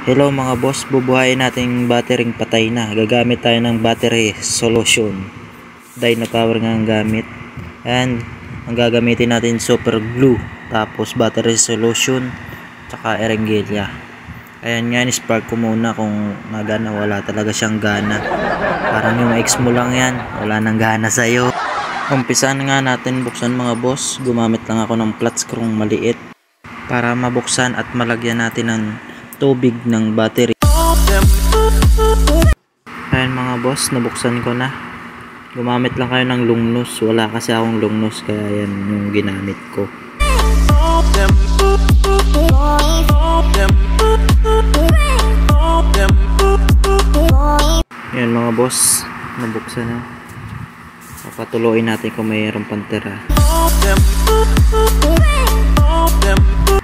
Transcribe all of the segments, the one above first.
Hello mga boss, bubuhayin natin battery patay na. Gagamit tayo ng battery solution. Dynapower nga ang gamit. And ang gagamitin natin super glue, tapos battery solution, tsaka erenggelya. Ayan nga, spark ko muna kung nagana. Wala talaga siyang gana. Parang yung ex mo lang yan, wala nang gana sa'yo. Umpisan nga natin buksan mga boss. Gumamit lang ako ng flat screw maliit para mabuksan at malagyan natin ng tubig ng battery. Ayan mga boss, nabuksan ko na. Gumamit lang kayo ng lungnos. Wala kasi akong lungnos, kaya yan yung ginamit ko. Ayan mga boss, nabuksan na. Papatuloy natin kung mayroong pantera.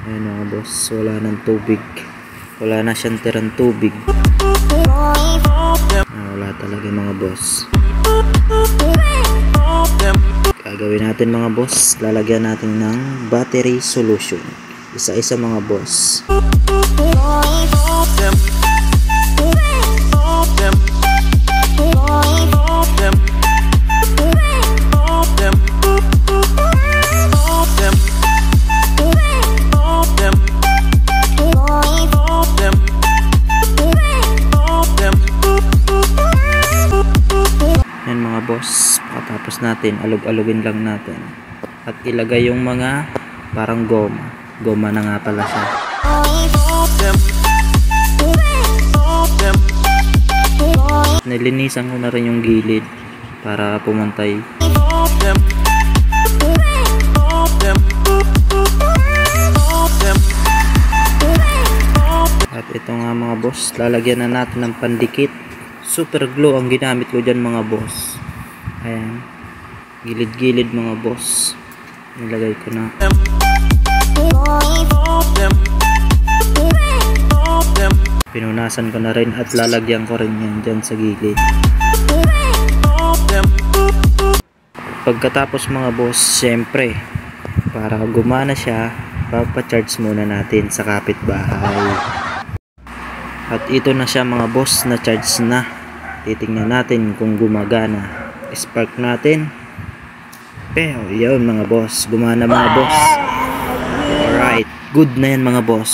Ayan mga boss, wala ng tubig. Wala na siyang tirang tubig. Wala talaga mga boss. Gagawin natin mga boss, lalagyan natin ng battery solution. Isa-isa mga boss. Yan mga boss, pagkatapos natin alug-alugin lang natin at ilagay yung mga parang goma na nga pala siya. Nilinisan ko na rin yung gilid para pumantay. At ito nga mga boss, lalagyan na natin ng pandikit. Super glue ang ginamit ko dyan mga boss. Ayan, gilid-gilid mga boss. Nilagay ko na. Pinunasan ko na rin at lalagyan ko rin yan dyan sa gilid. Pagkatapos mga boss, syempre para gumana siya, papacharge muna natin sa kapitbahay. At ito na siya mga boss, na charge na. Titingnan natin kung gumagana. Spark natin. Pero yun mga boss, gumana mga boss. Alright, good na yan mga boss.